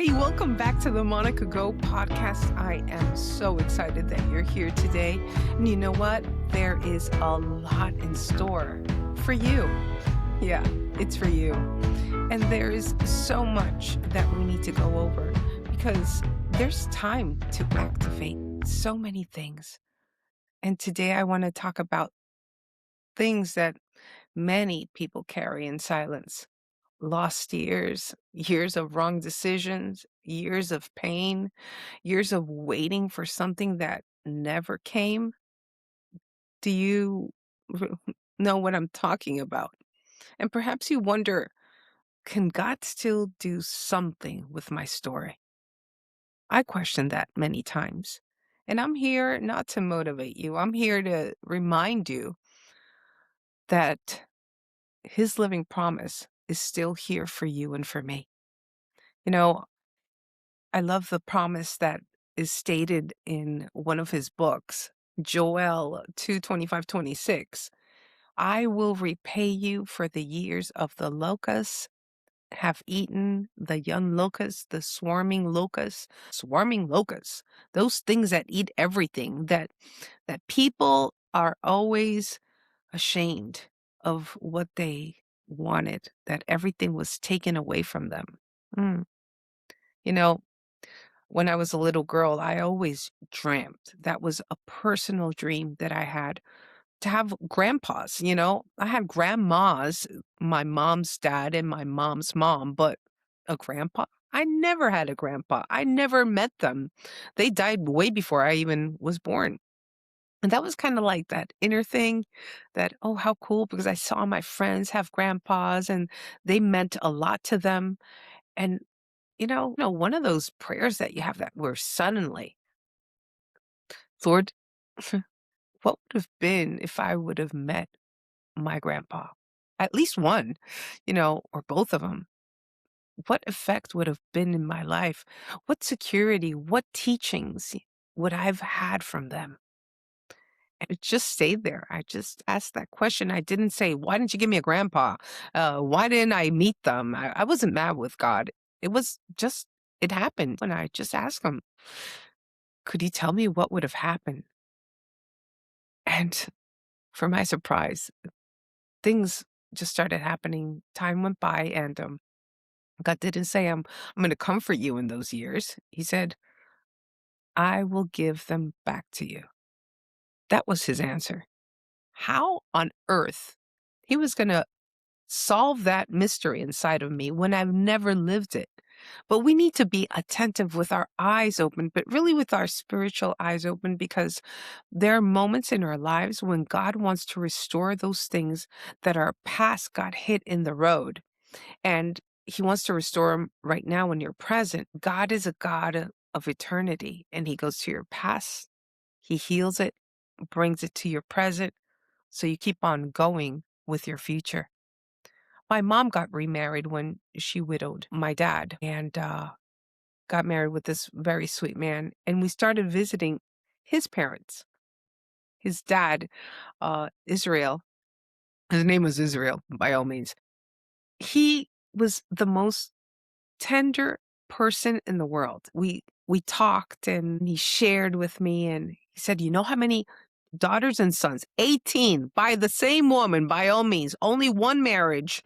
Hey, welcome back to the Monica Go podcast. I am so excited that you're here today. And you know what? There is a lot in store for you. Yeah, it's for you. And there is so much that we need to go over because there's time to activate so many things. And today I want to talk about things that many people carry in silence. Lost years, years of wrong decisions, years of pain, years of waiting for something that never came. Do you know what I'm talking about? And perhaps you wonder, can God still do something with my story? I questioned that many times. And I'm here not to motivate you. I'm here to remind you that His living promise is still here for you and for me. You know, I love the promise that is stated in one of his books, Joel 2:25-26. I will repay you for the years of the locusts have eaten, the young locusts, the swarming locusts, those things that eat everything, that people are always ashamed of what they wanted, that everything was taken away from them. Mm. You know, when I was a little girl, I always dreamt, that was a personal dream that I had, to have grandpas, you know? I had grandmas, my mom's dad and my mom's mom, but a grandpa? I never had a grandpa. I never met them. They died way before I even was born. And that was kinda like that inner thing that, "Oh, how cool," because I saw my friends have grandpas and they meant a lot to them. And one of those prayers that you have that were suddenly, Lord, what would have been if I would have met my grandpa? At least one, or both of them. What effect would have been in my life? What security, what teachings would I have had from them? And it just stayed there. I just asked that question. I didn't say, why didn't you give me a grandpa? Why didn't I meet them? I wasn't mad with God. It was just, it happened. And I just asked him, could he tell me what would have happened? And for my surprise, things just started happening. Time went by, and God didn't say, I'm going to comfort you in those years. He said, I will give them back to you. That was his answer. How on earth he was going to solve that mystery inside of me when I've never lived it? But we need to be attentive with our eyes open, but really with our spiritual eyes open, because there are moments in our lives when God wants to restore those things that our past got hit in the road. And he wants to restore them right now in your present. God is a God of eternity, and he goes to your past, he heals it, brings it to your present, so you keep on going with your future. My mom got remarried when she widowed my dad, and got married with this very sweet man. And we started visiting his parents, his dad, Israel. His name was Israel, by all means. He was the most tender person in the world. We talked and he shared with me, and he said, "You know how many daughters and sons? 18 by the same woman, by all means. Only one marriage."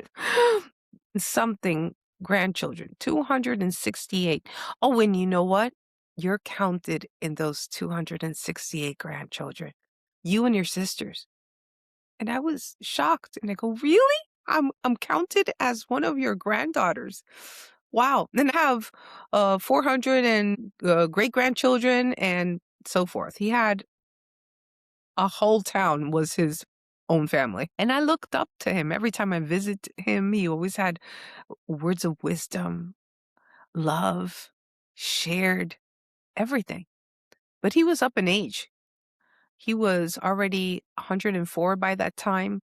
Something grandchildren, 268. Oh, and you know what? You're counted in those 268 grandchildren. You and your sisters. And I was shocked, and I go, "Really? I'm counted as one of your granddaughters. Wow." Then I have 400 and great-grandchildren and so forth. He had a whole town was his own family. And I looked up to him. Every time I visit him, he always had words of wisdom, love, shared everything. But he was up in age. He was already 104 by that time.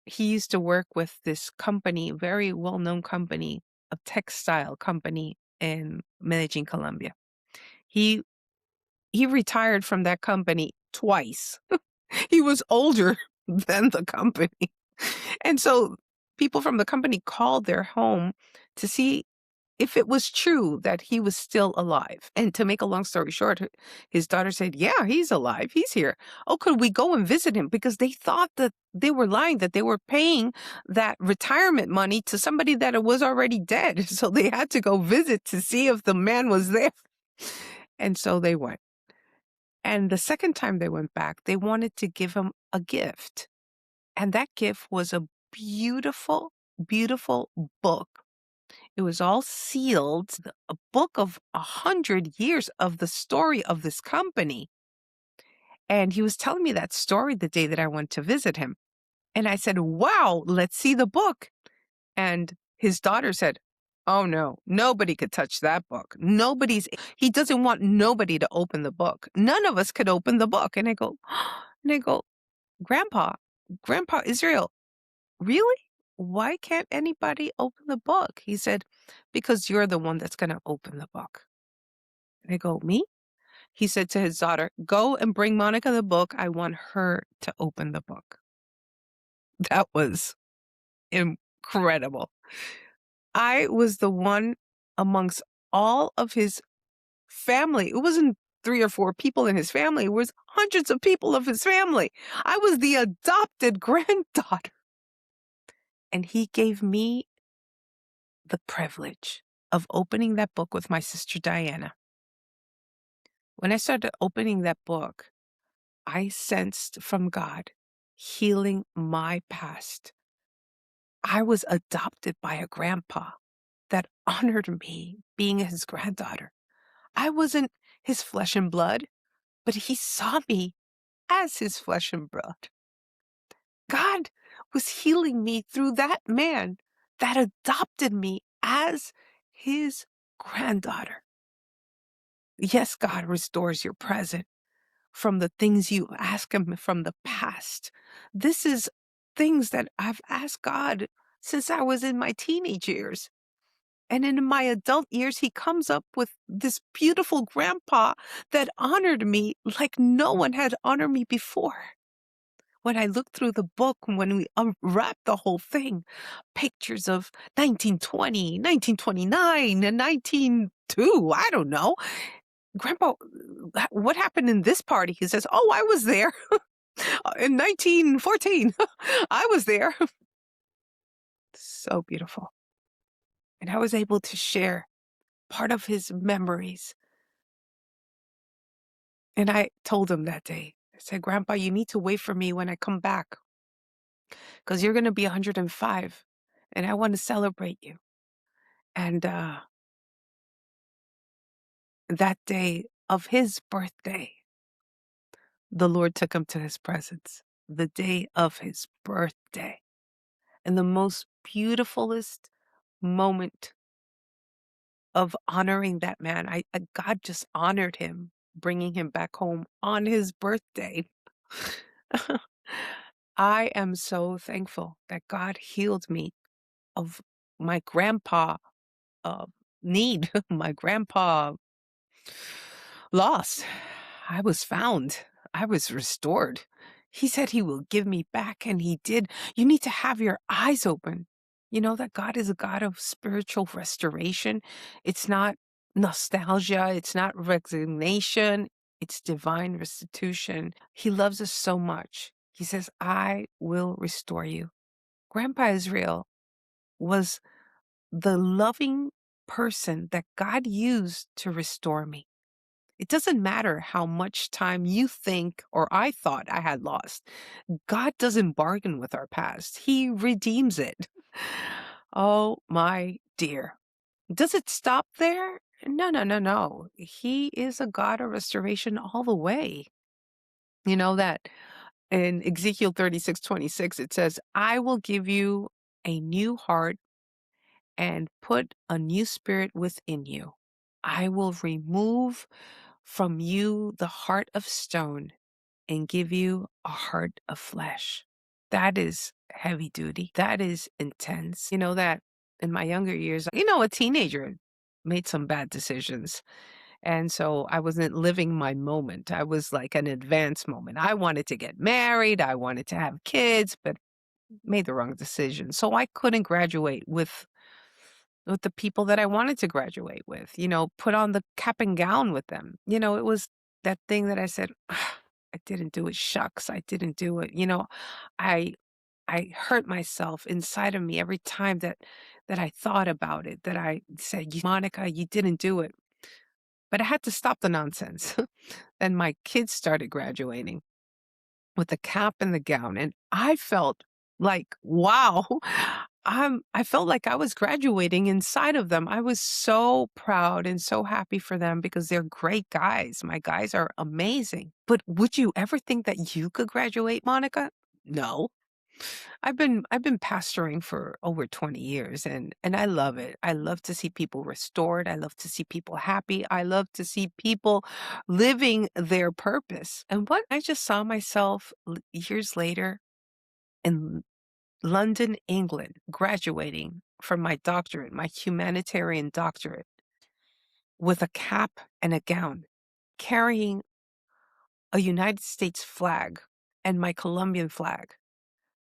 He used to work with this company, very well-known company, a textile company in Medellin, Colombia. He he retired from that company twice. He was older than the company. And so people from the company called their home to see if it was true that he was still alive. And to make a long story short, his daughter said, yeah, he's alive. He's here. Oh, could we go and visit him? Because they thought that they were lying, that they were paying that retirement money to somebody that was already dead. So they had to go visit to see if the man was there. And so they went. And the second time they went back, they wanted to give him a gift. And that gift was a beautiful, beautiful book. It was all sealed, a book of 100 years of the story of this company. And he was telling me that story the day that I went to visit him. And I said, wow, let's see the book. And his daughter said, oh no, nobody could touch that book. He doesn't want nobody to open the book. None of us could open the book. And I go, Grandpa Israel, really? Why can't anybody open the book? He said, because you're the one that's going to open the book. And I go, me? He said to his daughter, go and bring Monica the book. I want her to open the book. That was incredible. I was the one amongst all of his family. It wasn't 3 or 4 people in his family. It was hundreds of people of his family. I was the adopted granddaughter. And he gave me the privilege of opening that book with my sister Diana. When I started opening that book, I sensed from God healing my past. I was adopted by a grandpa that honored me being his granddaughter. I wasn't his flesh and blood, but he saw me as his flesh and blood. God was healing me through that man that adopted me as his granddaughter. Yes, God restores your present from the things you ask him from the past. This is things that I've asked God since I was in my teenage years. And in my adult years, he comes up with this beautiful grandpa that honored me like no one had honored me before. When I looked through the book, when we unwrapped the whole thing, pictures of 1920, 1929, and 1902, I don't know. Grandpa, what happened in this party? He says, oh, I was there in 1914. I was there. So beautiful. And I was able to share part of his memories. And I told him that day, I said, Grandpa, you need to wait for me when I come back because you're going to be 105 and I want to celebrate you. And that day of his birthday, the Lord took him to his presence, the day of his birthday. And the most beautifulest moment of honoring that man, God just honored him, bringing him back home on his birthday. I am so thankful that God healed me of my grandpa need, my grandpa lost. I was found. I was restored. He said he will give me back, and he did. You need to have your eyes open. You know that God is a God of spiritual restoration. It's not nostalgia. It's not resignation. It's divine restitution. He loves us so much. He says, I will restore you. Grandpa Israel was the loving person that God used to restore me. It doesn't matter how much time you think or I thought I had lost. God doesn't bargain with our past. He redeems it. Oh, my dear. Does it stop there? No, no, no, no. He is a God of restoration all the way. You know that in Ezekiel 36:26, it says, I will give you a new heart and put a new spirit within you. I will remove from you the heart of stone and give you a heart of flesh. That is heavy duty. That is intense. You know that in my younger years, a teenager made some bad decisions. And so I wasn't living my moment. I was like an advanced moment. I wanted to get married. I wanted to have kids, but made the wrong decision. So I couldn't graduate with with the people that I wanted to graduate with, put on the cap and gown with them. It was that thing that I said, "Ah, I didn't do it. Shucks, I didn't do it." I I hurt myself inside of me every time that I thought about it, that I said, Monica, you didn't do it." But I had to stop the nonsense. And my kids started graduating with the cap and the gown, and I felt like, wow, I felt like I was graduating inside of them. I was so proud and so happy for them because they're great guys. My guys are amazing. But would you ever think that you could graduate, Monica? No. I've been pastoring for over 20 years, and I love it. I love to see people restored. I love to see people happy. I love to see people living their purpose. And what I just saw myself years later in London, England, graduating from my doctorate, my humanitarian doctorate, with a cap and a gown, carrying a United States flag and my Colombian flag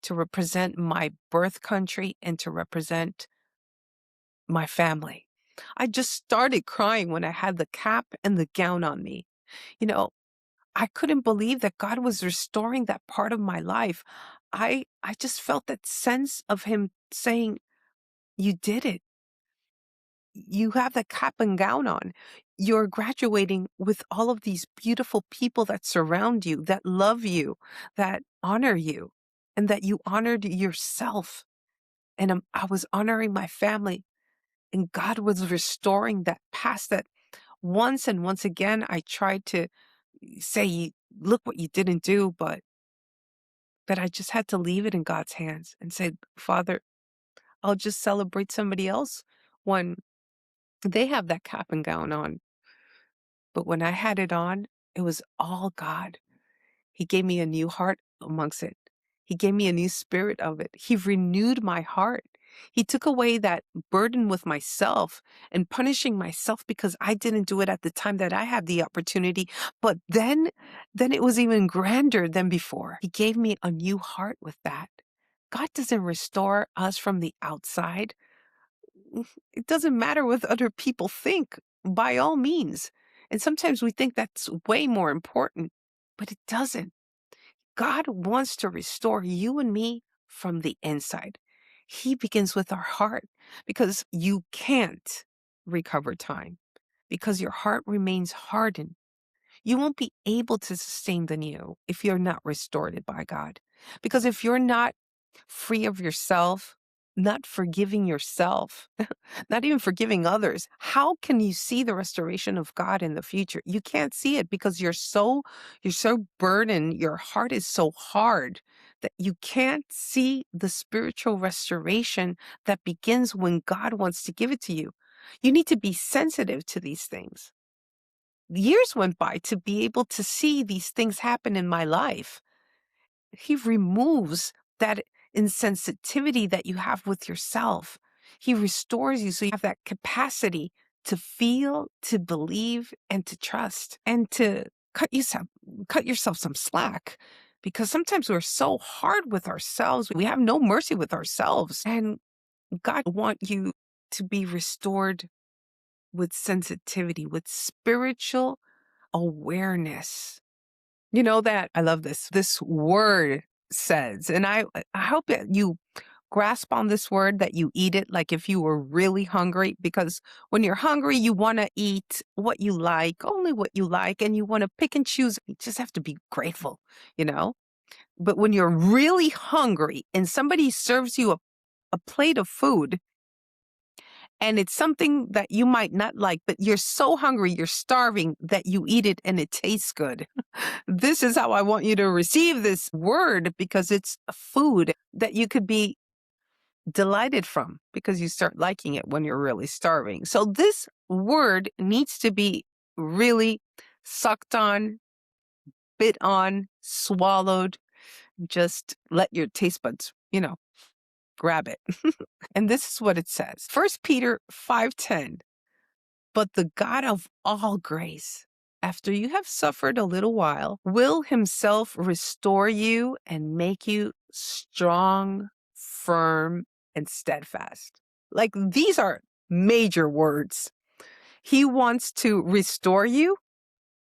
to represent my birth country and to represent my family. I just started crying when I had the cap and the gown on me. You know, I couldn't believe that God was restoring that part of my life. I just felt that sense of him saying, "You did it. You have the cap and gown on. You're graduating with all of these beautiful people that surround you, that love you, that honor you, and that you honored yourself." And I was honoring my family, and God was restoring that past that once and once again I tried to say, "Look what you didn't do," but I just had to leave it in God's hands and say, "Father, I'll just celebrate somebody else when they have that cap and gown on." But when I had it on, it was all God. He gave me a new heart amongst it. He gave me a new spirit of it. He renewed my heart. He took away that burden with myself and punishing myself because I didn't do it at the time that I had the opportunity. But then it was even grander than before. He gave me a new heart with that. God doesn't restore us from the outside. It doesn't matter what other people think, by all means. And sometimes we think that's way more important, but it doesn't. God wants to restore you and me from the inside. He begins with our heart because you can't recover time because your heart remains hardened. You won't be able to sustain the new if you're not restored by God. Because if you're not free of yourself, not forgiving yourself, not even forgiving others, how can you see the restoration of God in the future? You can't see it because you're so burdened, your heart is so hard that you can't see the spiritual restoration that begins when God wants to give it to you. You need to be sensitive to these things. Years went by to be able to see these things happen in my life. He removes that insensitivity that you have with yourself. He restores you so you have that capacity to feel, to believe, and to trust, and to cut yourself some slack. Because sometimes we're so hard with ourselves. We have no mercy with ourselves. And God wants you to be restored with sensitivity, with spiritual awareness. You know that I love this word says, and I hope that you grasp on this word, that you eat it like if you were really hungry, because when you're hungry, you want to eat what you like, only what you like, and you want to pick and choose. You just have to be grateful, you know? But when you're really hungry and somebody serves you a plate of food and it's something that you might not like, but you're so hungry, you're starving that you eat it and it tastes good. This is how I want you to receive this word because it's a food that you could be delighted from because you start liking it when you're really starving. So this word needs to be really sucked on, bit on, swallowed. Just let your taste buds, grab it. And this is what it says. 1 Peter 5:10. But the God of all grace, after you have suffered a little while, will himself restore you and make you strong, firm, and steadfast. Like these are major words. He wants to restore you.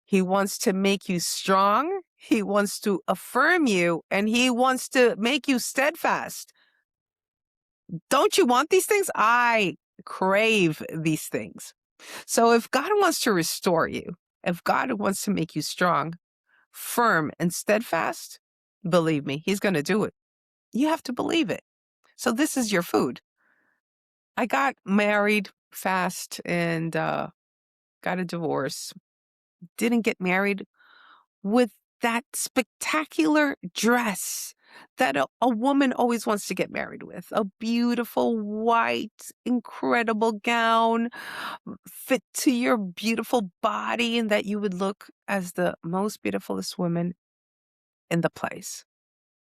He wants to make you strong. He wants to affirm you, and he wants to make you steadfast. Don't you want these things? I crave these things. So if God wants to restore you, if God wants to make you strong, firm, and steadfast, believe me, he's going to do it. You have to believe it. So this is your food. I got married fast and got a divorce. Didn't get married with that spectacular dress that a woman always wants to get married with. A beautiful white, incredible gown, fit to your beautiful body, and that you would look as the most beautifulest woman in the place,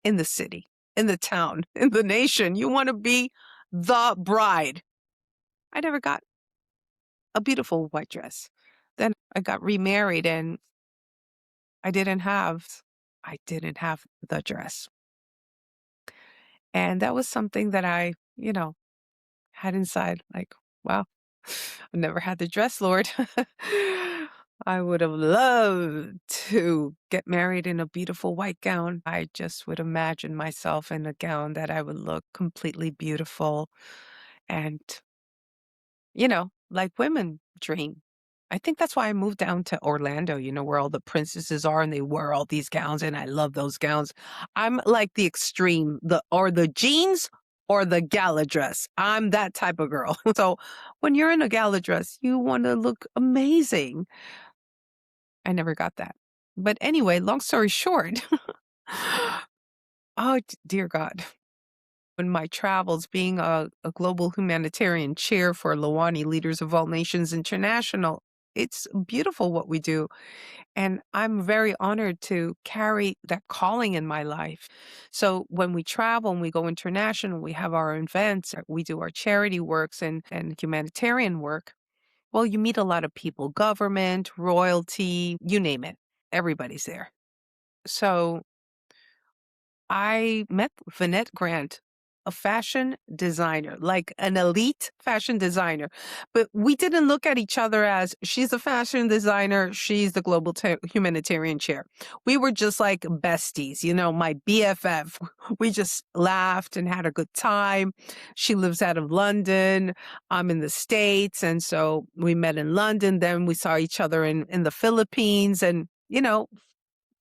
in the city, in the town, in the nation. You want to be the bride. I never got a beautiful white dress. Then I got remarried and I didn't have the dress. And that was something that I, had inside like, wow, I never had the dress, Lord. I would have loved to get married in a beautiful white gown. I just would imagine myself in a gown that I would look completely beautiful and, like women dream. I think that's why I moved down to Orlando, where all the princesses are and they wear all these gowns and I love those gowns. I'm like the extreme, the jeans or the gala dress. I'm that type of girl. So when you're in a gala dress, you want to look amazing. I never got that. But anyway, long story short, oh dear God. In my travels, being a global humanitarian chair for Lawani Leaders of All Nations International, it's beautiful what we do. And I'm very honored to carry that calling in my life. So when we travel and we go international, we have our events, we do our charity works and humanitarian work. Well, you meet a lot of people, government, royalty, you name it. Everybody's there. So I met Vanette Grant, a fashion designer, like an elite fashion designer. But we didn't look at each other as she's a fashion designer, she's the global humanitarian chair. We were just like besties, my BFF. We just laughed and had a good time. She lives out of London. I'm in the States. And so we met in London. Then we saw each other in the Philippines and,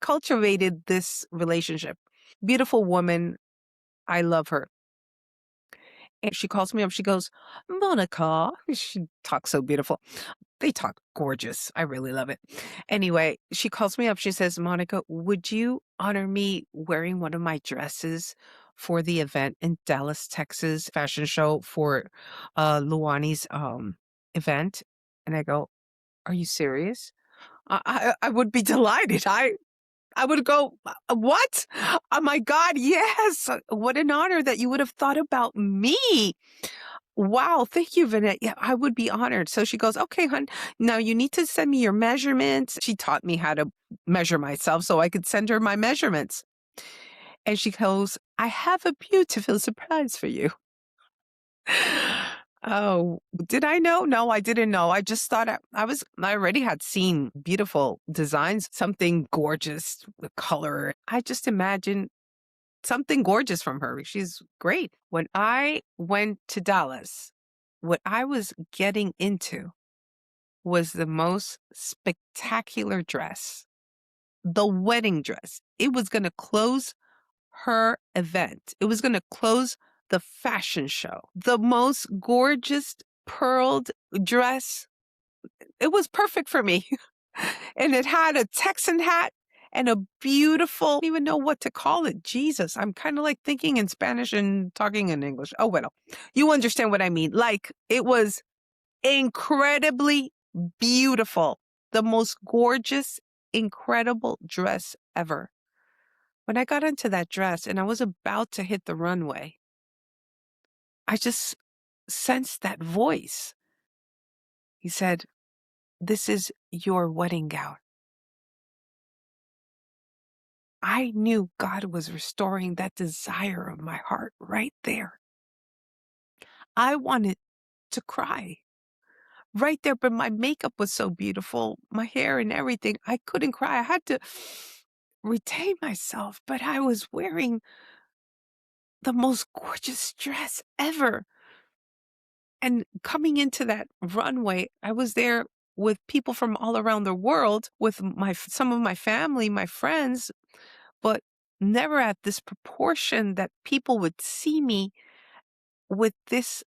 cultivated this relationship. Beautiful woman. I love her. And she calls me up. She goes, Monica. She talks so beautiful. They talk gorgeous. I really love it. Anyway, she calls me up. She says, Monica, would you honor me wearing one of my dresses for the event in Dallas, Texas, fashion show for Luani's event? And I go, are you serious? I would be delighted. I would go, what? Oh my God, yes. What an honor that you would have thought about me. Wow, thank you, Vanette. Yeah, I would be honored. So she goes, okay, hon, now you need to send me your measurements. She taught me how to measure myself so I could send her my measurements. And she goes, I have a beautiful surprise for you. Oh, did I know? No, I didn't know. I just thought I already had seen beautiful designs, something gorgeous, the color. I just imagined something gorgeous from her. She's great. When I went to Dallas, what I was getting into was the most spectacular dress, the wedding dress. It was going to close her event. It was going to close the fashion show. The most gorgeous pearled dress. It was perfect for me. And it had a Texan hat and a beautiful, I don't even know what to call it. Jesus, I'm kind of like thinking in Spanish and talking in English. Oh, well, you understand what I mean. Like it was incredibly beautiful. The most gorgeous, incredible dress ever. When I got into that dress and I was about to hit the runway, I just sensed that voice. He said, this is your wedding gown. I knew God was restoring that desire of my heart right there. I wanted to cry. right there, but my makeup was so beautiful, my hair and everything. I couldn't cry. I had to retain myself, but I was wearing the most gorgeous dress ever. And coming into that runway, I was there with people from all around the world, with some of my family, my friends, but never at this proportion that people would see me with this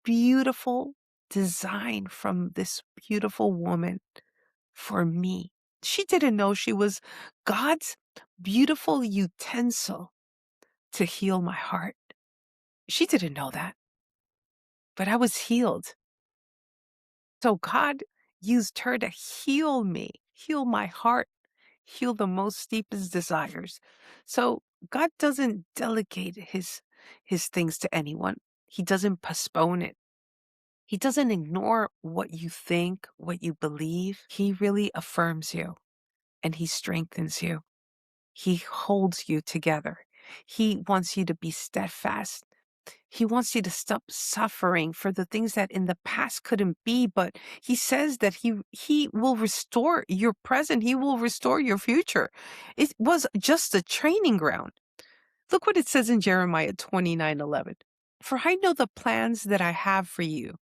beautiful design from this beautiful woman for me. She didn't know she was God's beautiful utensil to heal my heart. She didn't know that, but I was healed. So God used her to heal me, heal my heart, heal the most deepest desires. So God doesn't delegate his things to anyone. He doesn't postpone it. He doesn't ignore what you think, what you believe. He really affirms you and he strengthens you. He holds you together. He wants you to be steadfast. He wants you to stop suffering for the things that in the past couldn't be, but he says that he will restore your present. He will restore your future. It was just a training ground. Look what it says in Jeremiah 29:11. For I know the plans that I have for you,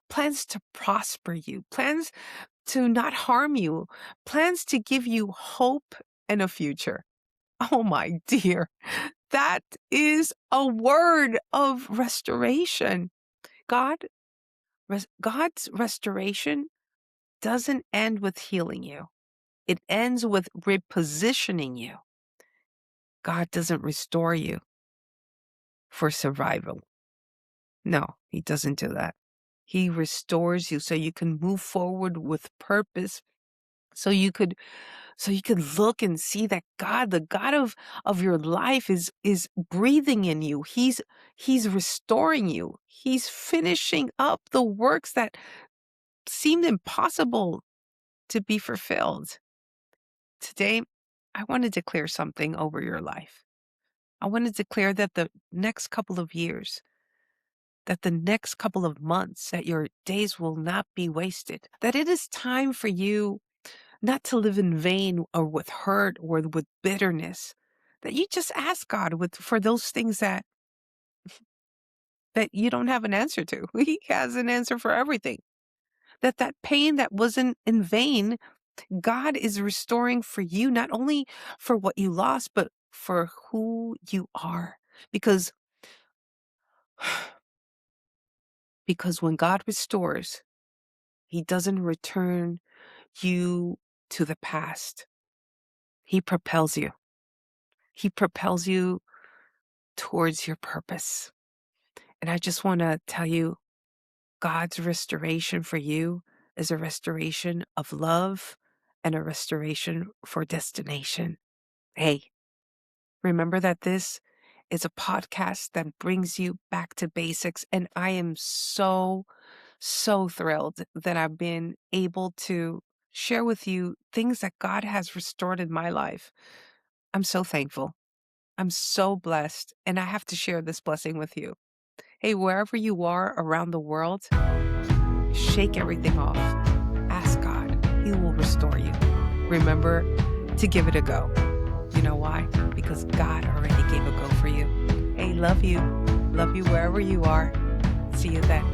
plans to prosper you, plans to not harm you, plans to give you hope and a future. Oh my dear, that is a word of restoration. God's restoration doesn't end with healing you. It ends with repositioning you. God doesn't restore you for survival. No, he doesn't do that. He restores you so you can move forward with purpose, so you could look and see that God, the God of your life is breathing in you. He's restoring you. He's finishing up the works that seemed impossible to be fulfilled. Today, I want to declare something over your life. I want to declare that the next couple of years, that the next couple of months, that your days will not be wasted, that it is time for you not to live in vain or with hurt or with bitterness, that you just ask God for those things that you don't have an answer to. He has an answer for everything. That pain that wasn't in vain, God is restoring for you, not only for what you lost, but for who you are. Because when God restores, he doesn't return you to the past. He propels you. He propels you towards your purpose. And I just want to tell you, God's restoration for you is a restoration of love and a restoration for destination. Hey, remember that this is a podcast that brings you back to basics. And I am so, so thrilled that I've been able to share with you things that God has restored in my life. I'm so thankful. I'm so blessed. And I have to share this blessing with you. Hey, wherever you are around the world, shake everything off. Ask God. He will restore you. Remember to give it a go. You know why? Because God already gave a go for you. Hey, love you. Love you wherever you are. See you then.